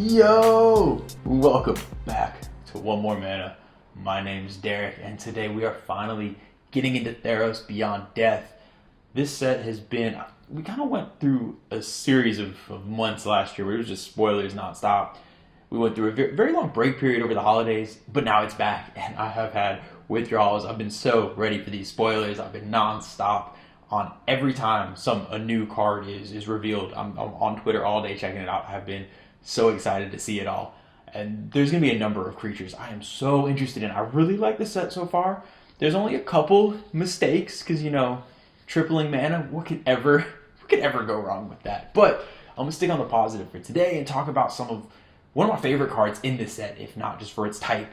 Yo! Welcome back to One More Mana. My name's Derek, and today we are finally getting into Theros Beyond Death. This set has been... We kind of went through a series of months last year where it was just spoilers nonstop. We went through a very long break period over the holidays, but now it's back, and I have had withdrawals. I've been so ready for these spoilers. I've been nonstop on every time a new card is revealed. I'm on Twitter all day checking it out. I've been so excited to see it all. And there's going to be a number of creatures I am so interested in. I really like the set so far. There's only a couple mistakes because, tripling mana, what could ever go wrong with that? But I'm going to stick on the positive for today and talk about one of my favorite cards in this set, if not just for its type,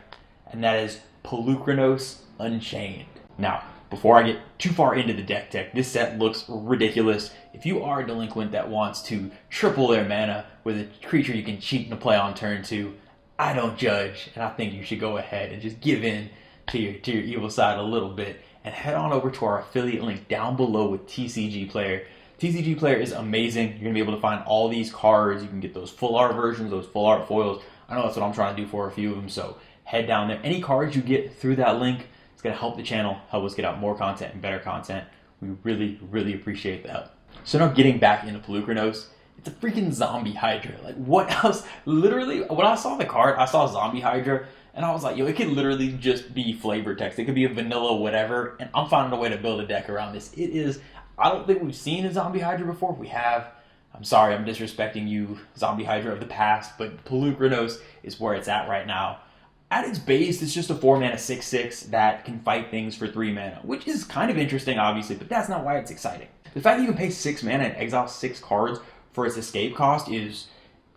and that is Polukranos Unchained. Now, before I get too far into the deck tech, this set looks ridiculous. If you are a delinquent that wants to triple their mana with a creature you can cheat and play on turn 2, I don't judge, and I think you should go ahead and just give in to your evil side a little bit and head on over to our affiliate link down below with TCG Player. TCG Player is amazing. You're going to be able to find all these cards. You can get those full art versions, those full art foils. I know that's what I'm trying to do for a few of them, so head down there. Any cards you get through that link, it's going to help the channel, help us get out more content and better content. We really, really appreciate the help. So now getting back into Polukranos, it's a freaking zombie Hydra. Like, what else? Literally, when I saw the card, I saw zombie Hydra, and I was like, it could literally just be flavor text. It could be a vanilla whatever, and I'm finding a way to build a deck around this. It is, I don't think we've seen a zombie Hydra before. If we have, I'm sorry, I'm disrespecting you, zombie Hydra of the past, but Polukranos is where it's at right now. At its base, it's just a 4-mana 6/6 that can fight things for 3 mana, which is kind of interesting, obviously, but that's not why it's exciting. The fact that you can pay 6 mana and exile 6 cards for its escape cost is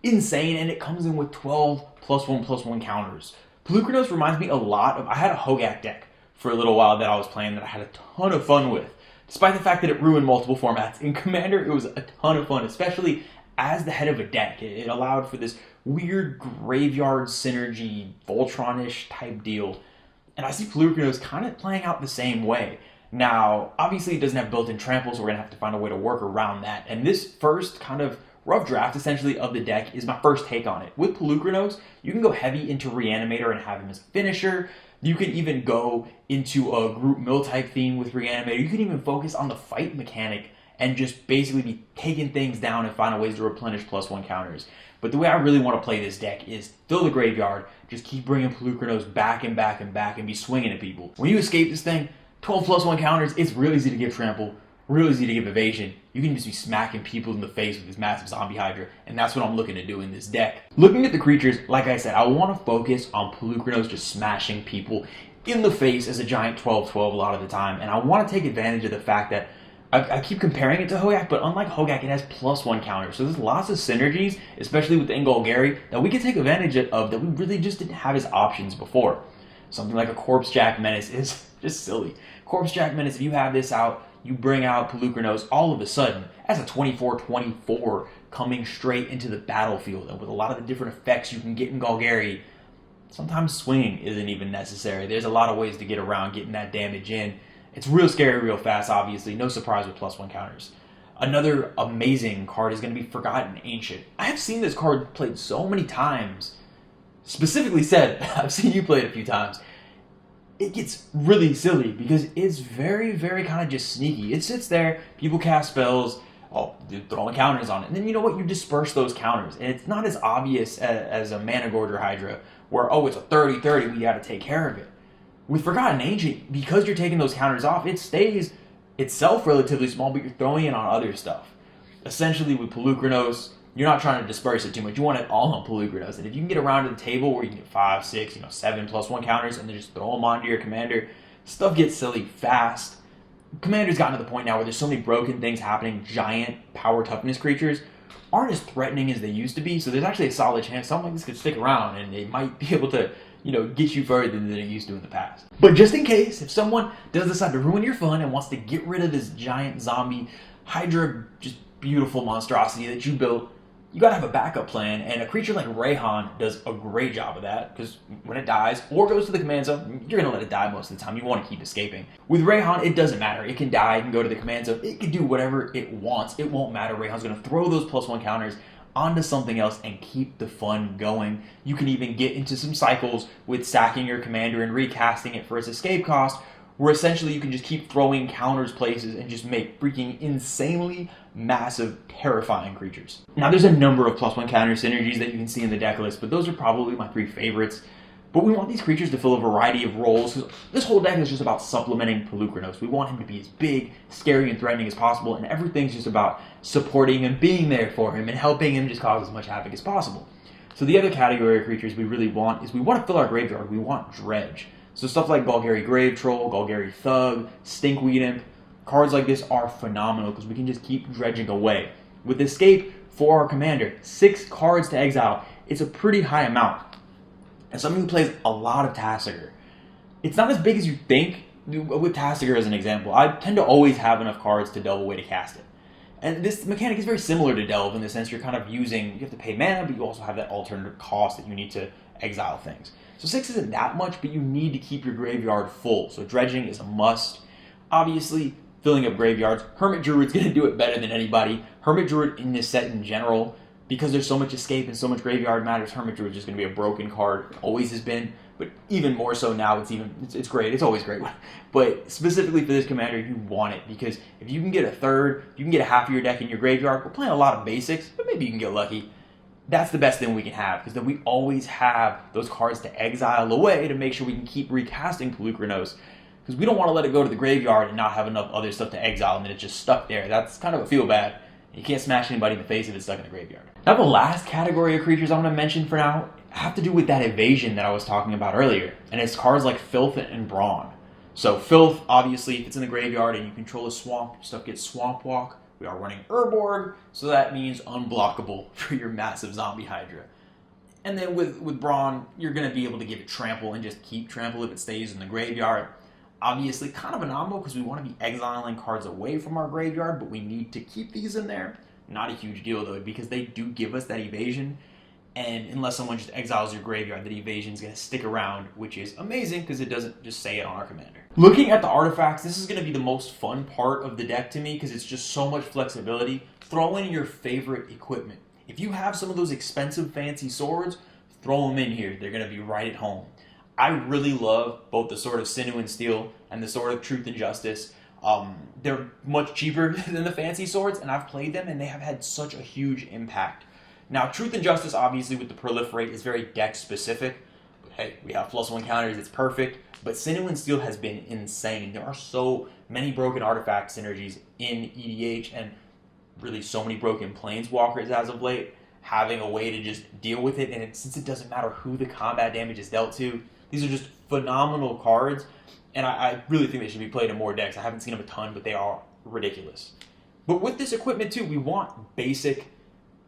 insane, and it comes in with 12 +1/+1 counters. Polukranos reminds me a lot of... I had a Hogak deck for a little while that I was playing that I had a ton of fun with, despite the fact that it ruined multiple formats. In Commander, it was a ton of fun, especially as the head of a deck. It allowed for this weird graveyard synergy, Voltron-ish type deal. And I see Polukranos kind of playing out the same way. Now, obviously it doesn't have built-in trample, so we're going to have to find a way to work around that. And this first kind of rough draft, essentially, of the deck is my first take on it. With Polukranos, you can go heavy into Reanimator and have him as a finisher. You can even go into a group mill type theme with Reanimator. You can even focus on the fight mechanic and just basically be taking things down and finding ways to replenish +1 counters. But the way I really want to play this deck is fill the graveyard, just keep bringing Polukranos back and back and back and be swinging at people. When you escape this thing, 12 +1 counters, it's real easy to give trample, real easy to give evasion. You can just be smacking people in the face with this massive zombie Hydra, and that's what I'm looking to do in this deck. Looking at the creatures, like I said, I want to focus on Polukranos just smashing people in the face as a giant 12/12 a lot of the time, and I want to take advantage of the fact that I keep comparing it to Hogak, but unlike Hogak, it has +1 counters. So there's lots of synergies, especially with the Ingolgari, that we can take advantage of that we really just didn't have as options before. Something like a Corpse Jack Menace is just silly. Corpse Jack Menace, if you have this out, you bring out Polukranos, all of a sudden, as a 24/24 coming straight into the battlefield. And with a lot of the different effects you can get in Golgari, sometimes swinging isn't even necessary. There's a lot of ways to get around getting that damage in. It's real scary real fast, obviously. No surprise with +1 counters. Another amazing card is going to be Forgotten Ancient. I have seen this card played so many times. Specifically said, I've seen you play it a few times. It gets really silly because it's very, very kind of just sneaky. It sits there, people cast spells, they're throwing counters on it. And then you know what? You disperse those counters. And it's not as obvious as a Mana Gorger Hydra where, it's a 30/30, we got to take care of it. With Forgotten Ancient, because you're taking those counters off, it stays itself relatively small, but you're throwing it on other stuff. Essentially, with Polukranos, you're not trying to disperse it too much. You want it all on Polukranos. And if you can get around to the table where you can get 5, 6, 7 +1 counters and then just throw them onto your commander, stuff gets silly fast. Commander's gotten to the point now where there's so many broken things happening. Giant power toughness creatures aren't as threatening as they used to be. So there's actually a solid chance something like this could stick around and it might be able to get you further than it used to in the past. But just in case, if someone does decide to ruin your fun and wants to get rid of this giant zombie Hydra, just beautiful monstrosity that you built, you gotta have a backup plan, and a creature like Rayhan does a great job of that, because when it dies, or goes to the command zone, you're gonna let it die most of the time. You want to keep escaping. With Rayhan, it doesn't matter. It can die, it can go to the command zone, it can do whatever it wants. It won't matter. Rayhan's gonna throw those +1 counters onto something else and keep the fun going. You can even get into some cycles with sacking your commander and recasting it for its escape cost, where essentially you can just keep throwing counters places and just make freaking insanely massive, terrifying creatures. Now there's a number of +1 counter synergies that you can see in the deck list, but those are probably my 3 favorites. But we want these creatures to fill a variety of roles, because this whole deck is just about supplementing Polukranos. We want him to be as big, scary, and threatening as possible, and everything's just about supporting him, being there for him, and helping him just cause as much havoc as possible. So the other category of creatures we really want is we want to fill our graveyard. We want Dredge. So stuff like Golgari Grave Troll, Golgari Thug, Stinkweed Imp, cards like this are phenomenal because we can just keep dredging away. With Escape for our commander, 6 cards to exile. It's a pretty high amount. As someone who plays a lot of Tasigur, it's not as big as you think. With Tasigur as an example, I tend to always have enough cards to delve away to cast it. And this mechanic is very similar to Delve in the sense you're kind of using, you have to pay mana, but you also have that alternative cost that you need to exile things. So 6 isn't that much, but you need to keep your graveyard full. So dredging is a must. Obviously, filling up graveyards. Hermit Druid's going to do it better than anybody. Hermit Druid in this set in general, because there's so much escape and so much graveyard matters, Hermit Druid is just going to be a broken card. It always has been, but even more so now. It's great. It's always great. But specifically for this commander, you want it, because if you can get a third, you can get a half of your deck in your graveyard. We're playing a lot of basics, but maybe you can get lucky. That's the best thing we can have, because then we always have those cards to exile away to make sure we can keep recasting Polukranos, because we don't want to let it go to the graveyard and not have enough other stuff to exile, and then it's just stuck there. That's kind of a feel bad. You can't smash anybody in the face if it's stuck in the graveyard. Now the last category of creatures I want to mention for now have to do with that evasion that I was talking about earlier, and it's cards like Filth and Brawn. So Filth, obviously, if it's in the graveyard and you control a swamp, your stuff gets Swamp Walk. We are running Urborg, so that means unblockable for your massive zombie Hydra. And then with Brawn, you're going to be able to give it Trample and just keep Trample if it stays in the graveyard. Obviously, kind of anomalous because we want to be exiling cards away from our graveyard, but we need to keep these in there. Not a huge deal, though, because they do give us that evasion. And unless someone just exiles your graveyard, that evasion is going to stick around, which is amazing because it doesn't just say it on our commander. Looking at the artifacts, this is going to be the most fun part of the deck to me because it's just so much flexibility. Throw in your favorite equipment. If you have some of those expensive fancy swords, throw them in here. They're going to be right at home. I really love both the Sword of Sinew and Steel and the Sword of Truth and Justice. They're much cheaper than the fancy swords, and I've played them, and they have had such a huge impact. Now, Truth and Justice, obviously, with the Proliferate, is very deck-specific. But hey, we have +1 counters, it's perfect. But Sinew and Steel has been insane. There are so many broken artifact synergies in EDH, and really so many broken Planeswalkers as of late. Having a way to just deal with it, and since it doesn't matter who the combat damage is dealt to, these are just phenomenal cards, and I really think they should be played in more decks. I haven't seen them a ton, but they are ridiculous. But with this equipment, too, we want basic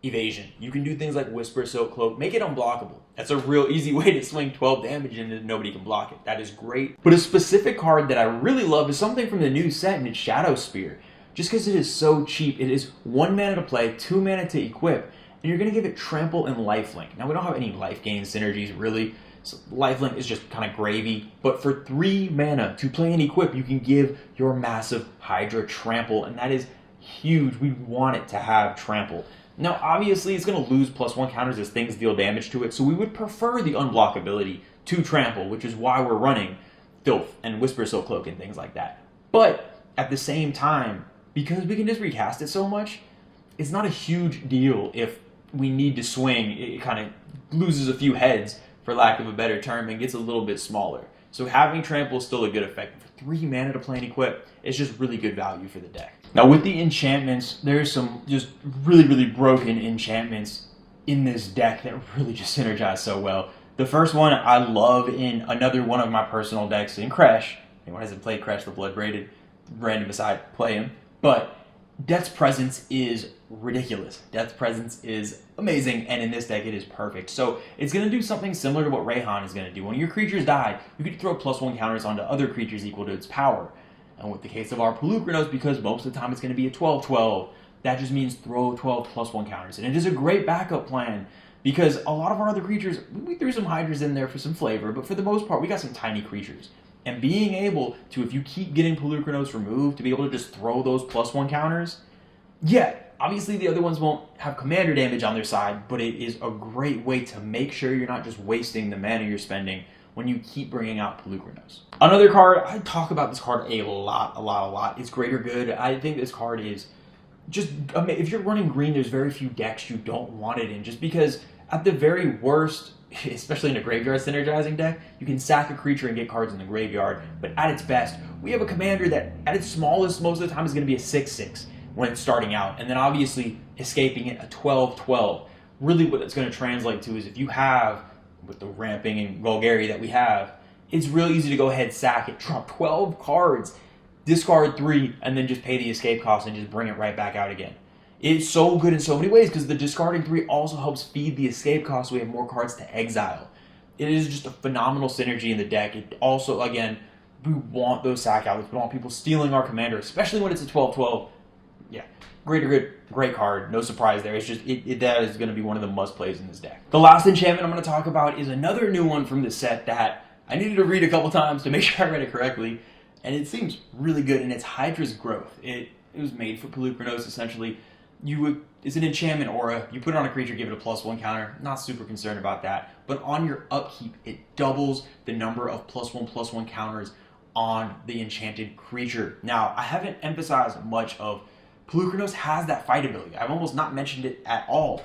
evasion. You can do things like Whisper, Silk Cloak, make it unblockable. That's a real easy way to swing 12 damage and nobody can block it. That is great. But a specific card that I really love is something from the new set, and it's Shadow Spear. Just because it is so cheap, it is 1 mana to play, 2 mana to equip, and you're going to give it Trample and Lifelink. Now, we don't have any life gain synergies, really. So Lifelink is just kind of gravy, but for 3 mana to play and equip, you can give your massive Hydra Trample, and that is huge. We want it to have Trample. Now, obviously, it's going to lose +1 counters as things deal damage to it, so we would prefer the unblockability to Trample, which is why we're running Filth and Whisper Silk Cloak and things like that. But at the same time, because we can just recast it so much, it's not a huge deal if we need to swing. It kind of loses a few heads, for lack of a better term, and gets a little bit smaller. So having Trample is still a good effect. For 3 mana to play and equip, it's just really good value for the deck. Now with the enchantments, there's some just really, really broken enchantments in this deck that really just synergize so well. The first one I love in another one of my personal decks in Crash. Anyone hasn't played Crash the Blood Braided, random aside, play him. But Death's Presence is ridiculous. Death's Presence is amazing, and in this deck it is perfect. So it's going to do something similar to what Rayhan is going to do. When your creatures die, you can throw +1 counters onto other creatures equal to its power. And with the case of our Polukranos, because most of the time it's going to be a 12/12, that just means throw 12 +1 counters. And it is a great backup plan, because a lot of our other creatures, we threw some Hydras in there for some flavor, but for the most part, we got some tiny creatures. And being able to, if you keep getting Polukranos removed, to be able to just throw those +1 counters, Yeah, obviously the other ones won't have commander damage on their side, but it is a great way to make sure you're not just wasting the mana you're spending when you keep bringing out Polukranos. Another card, I talk about this card a lot. It's greater good. I think this card is just, if you're running green, there's very few decks you don't want it in, just because at the very worst, especially in a graveyard synergizing deck, you can sack a creature and get cards in the graveyard, but at its best, we have a commander that at its smallest most of the time is going to be a 6/6 when it's starting out, and then obviously escaping it a 12/12. Really what it's going to translate to is if you have, with the ramping and Golgari that we have, it's really easy to go ahead, sack it, drop 12 cards, discard 3, and then just pay the escape cost and just bring it right back out again. It's so good in so many ways because the discarding 3 also helps feed the escape cost so we have more cards to exile. It is just a phenomenal synergy in the deck. It also, again, we want those sack outlets. We want people stealing our commander, especially when it's a 12/12. Yeah, great card. No surprise there. It's just, that is going to be one of the must plays in this deck. The last enchantment I'm going to talk about is another new one from this set that I needed to read a couple times to make sure I read it correctly. And it seems really good, and it's Hydra's Growth. It was made for Polukranos, essentially. It's an enchantment aura. You put it on a creature, give it a +1 counter. Not super concerned about that. But on your upkeep, it doubles the number of +1/+1 counters on the enchanted creature. Now, I haven't emphasized much of Polukranos has that fight ability. I've almost not mentioned it at all,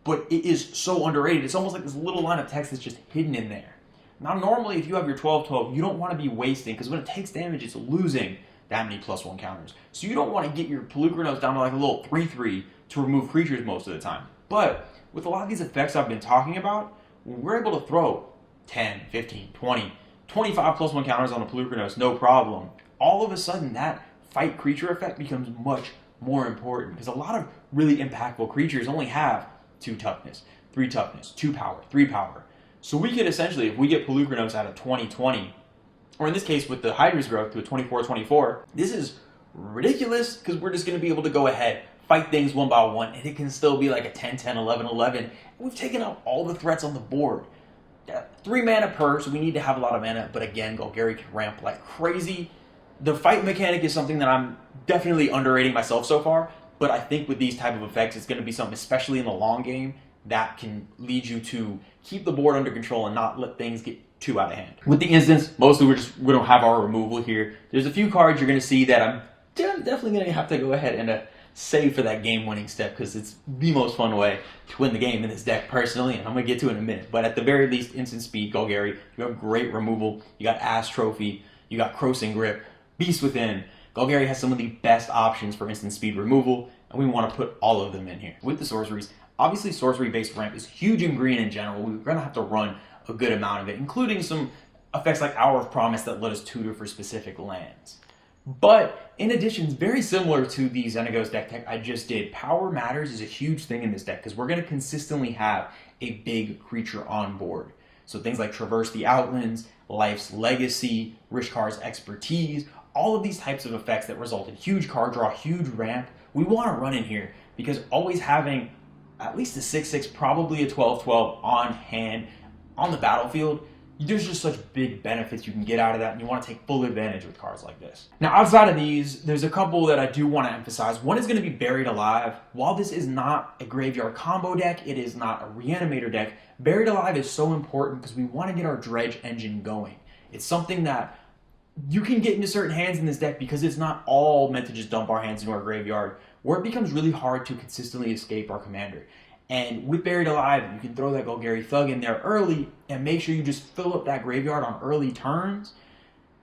but it is so underrated. It's almost like this little line of text that's just hidden in there. Now, normally, if you have your 12/12, you don't want to be wasting, because when it takes damage, it's losing that many +1 counters. So you don't want to get your Polukranos down to like a little 3/3 to remove creatures most of the time. But with a lot of these effects I've been talking about, we're able to throw 10, 15, 20, 25 +1 counters on a Polukranos, no problem. All of a sudden, that fight creature effect becomes much more important, because a lot of really impactful creatures only have 2 toughness, 3 toughness, 2 power, 3 power. So we could essentially, if we get Polukranos at a 20/20, or in this case with the Hydra's Growth to a 24/24, this is ridiculous because we're just going to be able to go ahead, fight things one by one, and it can still be like a 10/10, 11/11. And we've taken out all the threats on the board. 3 mana per, so we need to have a lot of mana, but again, Golgari can ramp like crazy. The fight mechanic is something that I'm definitely underrating myself so far, but I think with these type of effects, it's going to be something, especially in the long game, that can lead you to keep the board under control and not let things get too out of hand. With the instance, mostly we don't have our removal here. There's a few cards you're going to see that I'm definitely going to have to go ahead and save for that game-winning step, because it's the most fun way to win the game in this deck personally, and I'm going to get to it in a minute. But at the very least, instant speed, Golgari, you have great removal, you got Ass Trophy, you got Crossing Grip, Beast Within. Golgari has some of the best options for instant speed removal, and we want to put all of them in here. With the sorceries, obviously sorcery-based ramp is huge in green in general. We're going to have to run a good amount of it, including some effects like Hour of Promise that let us tutor for specific lands. But in addition, very similar to the Xenagos deck tech I just did, Power Matters is a huge thing in this deck because we're going to consistently have a big creature on board. So things like Traverse the Outlands, Life's Legacy, Rishkar's Expertise, all of these types of effects that result in huge card draw, huge ramp, we want to run in here because always having at least a 6/6, probably a 12/12 on hand on the battlefield, there's just such big benefits you can get out of that, and you want to take full advantage with cards like this. Now, outside of these, there's a couple that I do want to emphasize. One is going to be Buried Alive. While this is not a graveyard combo deck, it is not a Reanimator deck, Buried Alive is so important because we want to get our Dredge engine going. It's something that you can get into certain hands in this deck because it's not all meant to just dump our hands into our graveyard, where it becomes really hard to consistently escape our commander. And with Buried Alive, you can throw that Golgari Thug in there early and make sure you just fill up that graveyard on early turns.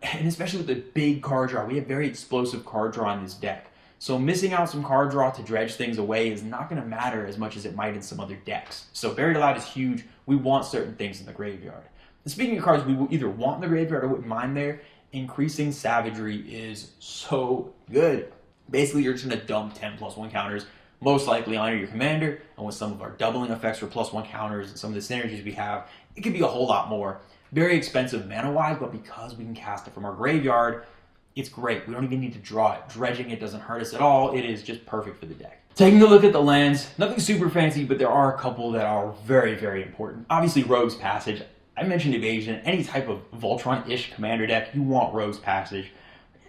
And especially with the big card draw, we have very explosive card draw in this deck. So missing out some card draw to dredge things away is not going to matter as much as it might in some other decks. So Buried Alive is huge. We want certain things in the graveyard. And speaking of cards we will either want in the graveyard or wouldn't mind there, Increasing Savagery is so good. Basically, you're just going to dump 10 +1 counters, most likely onto your commander, and with some of our doubling effects for +1 counters and some of the synergies we have, it could be a whole lot more. Very expensive mana-wise, but because we can cast it from our graveyard, it's great. We don't even need to draw it. Dredging it doesn't hurt us at all. It is just perfect for the deck. Taking a look at the lands, nothing super fancy, but there are a couple that are very, very important. Obviously, Rogue's Passage. I mentioned Evasion. Any type of Voltron-ish commander deck, you want Rogue's Passage.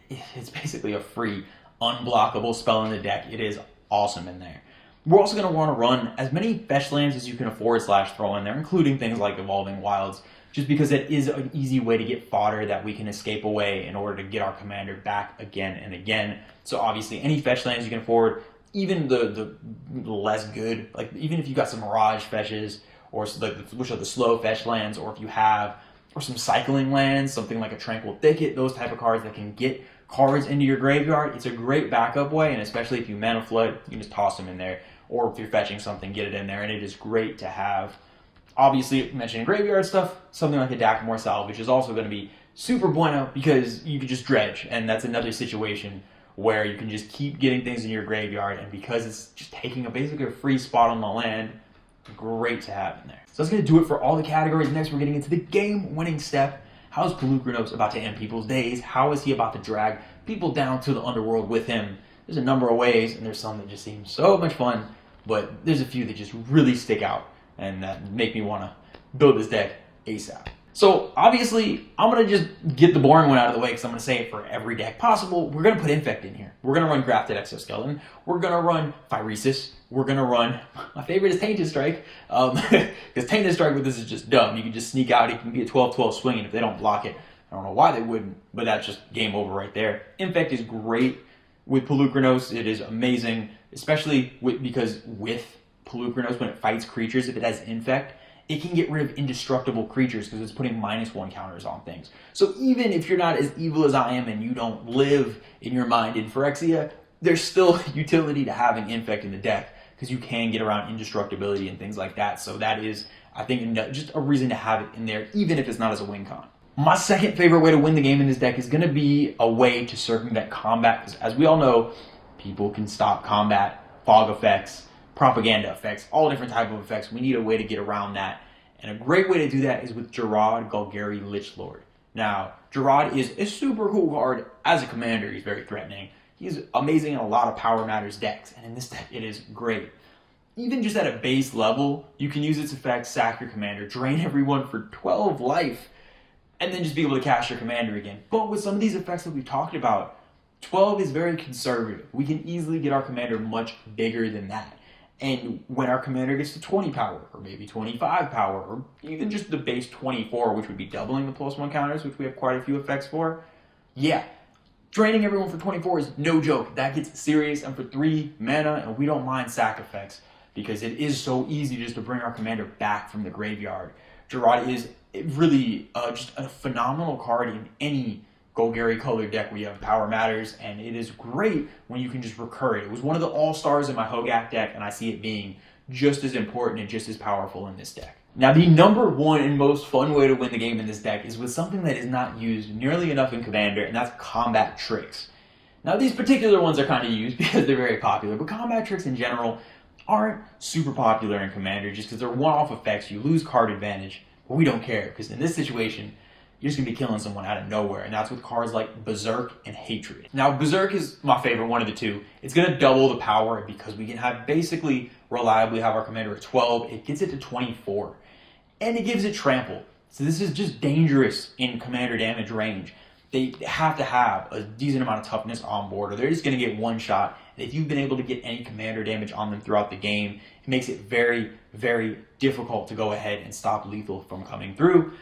It's basically a free, unblockable spell in the deck. It is awesome in there. We're also going to want to run as many fetch lands as you can afford / throw in there, including things like Evolving Wilds, just because it is an easy way to get fodder that we can escape away in order to get our commander back again and again. So obviously any fetch lands you can afford, even the less good, like even if you got some Mirage fetches, or which are the slow fetch lands, or if you have, or some cycling lands, something like a Tranquil Thicket, those type of cards that can get cards into your graveyard, it's a great backup way, and especially if you mana flood, you can just toss them in there, or if you're fetching something, get it in there, and it is great to have. Obviously, mentioning graveyard stuff, something like a Dakmor Salvage is also going to be super bueno because you can just dredge, and that's another situation where you can just keep getting things in your graveyard, and because it's just taking basically a free spot on the land, great to have in there. So that's going to do it for all the categories. Next, we're getting into the game-winning step. How is Polukranos about to end people's days? How is he about to drag people down to the underworld with him? There's a number of ways, and there's some that just seem so much fun, but there's a few that just really stick out and that make me want to build this deck ASAP. So obviously, I'm going to just get the boring one out of the way because I'm going to say it for every deck possible. We're going to put Infect in here. We're going to run Grafted Exoskeleton. We're going to run Phyresis. We're going to run, my favorite is Tainted Strike, because Tainted Strike with this is just dumb. You can just sneak out. It can be a 12-12 swing, and if they don't block it, I don't know why they wouldn't, but that's just game over right there. Infect is great with Polukranos. It is amazing, especially because with Polukranos, when it fights creatures, if it has Infect, it can get rid of indestructible creatures because it's putting -1 counters on things. So even if you're not as evil as I am and you don't live in your mind in Phyrexia, there's still utility to having Infect in the deck because you can get around indestructibility and things like that. So that is, I think, just a reason to have it in there, even if it's not as a win con. My second favorite way to win the game in this deck is going to be a way to circumvent combat, because as we all know, people can stop combat, fog effects, propaganda effects, all different type of effects. We need a way to get around that. And a great way to do that is with Jarad Golgari Lichlord. Now, Jarad is a super cool card as a commander. He's very threatening. He's amazing in a lot of Power Matters decks, and in this deck it is great. Even just at a base level, you can use its effect, sack your commander, drain everyone for 12 life, and then just be able to cast your commander again. But with some of these effects that we've talked about, 12 is very conservative. We can easily get our commander much bigger than that. And when our commander gets to 20 power, or maybe 25 power, or even just the base 24, which would be doubling the +1 counters, which we have quite a few effects for, yeah, draining everyone for 24 is no joke. That gets serious, and for 3 mana, and we don't mind sack effects, because it is so easy just to bring our commander back from the graveyard. Jarad is really just a phenomenal card in any Golgari colored deck where you have Power Matters, and it is great when you can just recur it. It was one of the all-stars in my Hogak deck, and I see it being just as important and just as powerful in this deck. Now, the number one and most fun way to win the game in this deck is with something that is not used nearly enough in Commander, and that's combat tricks. Now, these particular ones are kind of used because they're very popular, but combat tricks in general aren't super popular in Commander just because they're one-off effects. You lose card advantage, but we don't care because in this situation, you're just going to be killing someone out of nowhere, and that's with cards like Berserk and Hatred. Now, Berserk is my favorite one of the two. It's going to double the power because we can have basically reliably have our commander at 12. It gets it to 24, and it gives it trample. So this is just dangerous in commander damage range. They have to have a decent amount of toughness on board, or they're just going to get one shot. And if you've been able to get any commander damage on them throughout the game, it makes it very, very difficult to go ahead and stop lethal from coming through.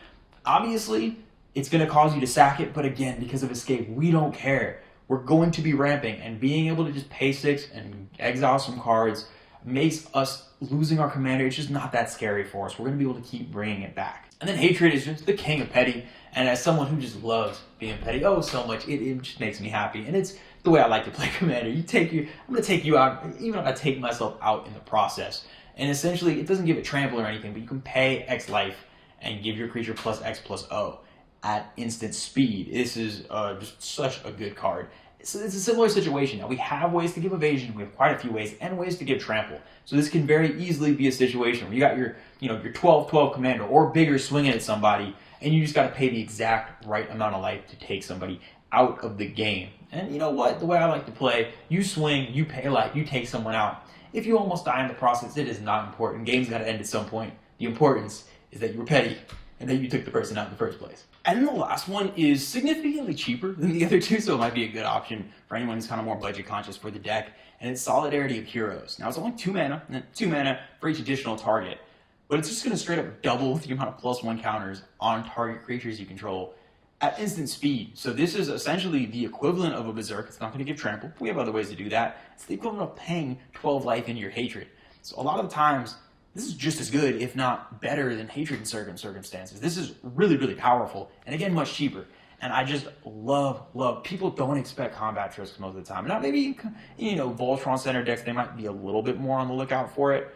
Obviously, it's going to cause you to sack it, but again, because of escape, we don't care. We're going to be ramping, and being able to just pay 6 and exile some cards makes us losing our commander. It's just not that scary for us. We're going to be able to keep bringing it back. And then Hatred is just the king of petty, and as someone who just loves being petty, so much, it just makes me happy. And it's the way I like to play commander. I'm going to take you out, even if I take myself out in the process. And essentially, it doesn't give it trample or anything, but you can pay X life and give your creature +X+O. At instant speed. This is just such a good card. So it's a similar situation. Now, we have ways to give evasion. We have quite a few ways, and ways to give trample. So this can very easily be a situation where you got your 12-12 commander or bigger swinging at somebody, and you just got to pay the exact right amount of life to take somebody out of the game. And you know what? The way I like to play, you swing, you pay life, you take someone out. If you almost die in the process, it is not important. Game's got to end at some point. The importance is that you were petty and then you took the person out in the first place. And then the last one is significantly cheaper than the other two, so it might be a good option for anyone who's kind of more budget conscious for the deck, and it's Solidarity of Heroes. Now it's only 2 mana, and 2 mana for each additional target, but it's just going to straight up double the amount of +1 counters on target creatures you control at instant speed. So this is essentially the equivalent of a Berserk. It's not going to give trample. We have other ways to do that. It's the equivalent of paying 12 life into your Hatred. So a lot of the times, this is just as good, if not better, than Hatred in certain circumstances. This is really, really powerful, and again, much cheaper. And I just love, people don't expect combat trisks most of the time. Now maybe, Voltron center decks, they might be a little bit more on the lookout for it.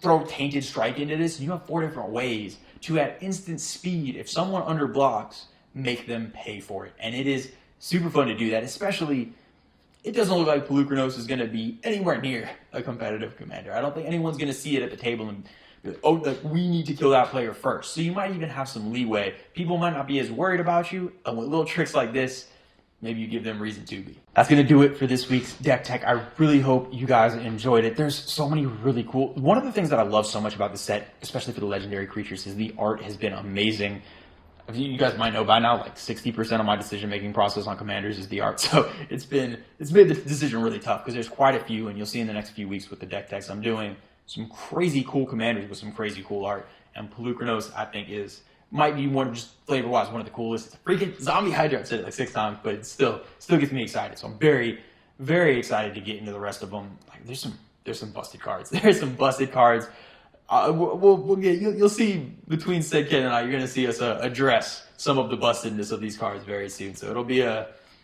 Throw Tainted Strike into this, and you have 4 different ways to, at instant speed, if someone underblocks, make them pay for it. And it is super fun to do that, especially, it doesn't look like Polukranos is going to be anywhere near a competitive commander. I don't think anyone's going to see it at the table and be like, oh, like, we need to kill that player first. So you might even have some leeway. People might not be as worried about you, and with little tricks like this, maybe you give them reason to be. That's going to do it for this week's deck tech. I really hope you guys enjoyed it. There's so many really cool... One of the things that I love so much about the set, especially for the legendary creatures, is the art has been amazing. You guys might know by now, like 60% of my decision-making process on commanders is the art. So it's made the decision really tough because there's quite a few, and you'll see in the next few weeks with the deck techs, I'm doing some crazy cool commanders with some crazy cool art. And Polukranos, I think, might be one of, just flavor-wise, one of the coolest. It's a freaking zombie Hydra. I've said it like 6 times, but it still gets me excited. So I'm very, very excited to get into the rest of them. Like, there's some busted cards. There's some busted cards. You'll see between Sid Ken and I, you're going to see us address some of the bustedness of these cards very soon. So it'll be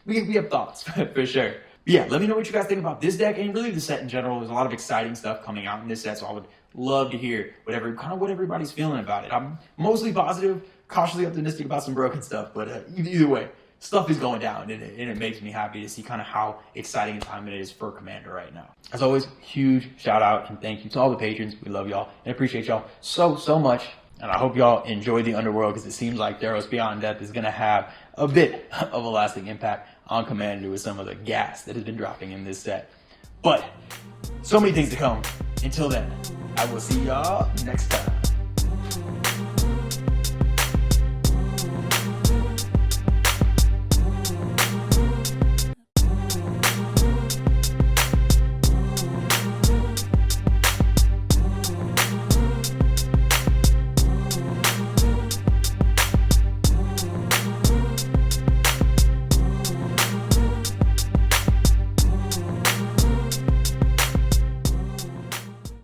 we have thoughts for sure. But yeah, let me know what you guys think about this deck and really the set in general. There's a lot of exciting stuff coming out in this set, so I would love to hear what everybody's feeling about it. I'm mostly positive, cautiously optimistic about some broken stuff, but either way, stuff is going down, and it makes me happy to see kind of how exciting a time it is for Commander right now. As always, huge shout out and thank you to all the patrons. We love y'all and appreciate y'all so much. And I hope y'all enjoy the Underworld, because it seems like Theros Beyond Death is going to have a bit of a lasting impact on Commander with some of the gas that has been dropping in this set. But so many things to come. Until then, I will see y'all next time.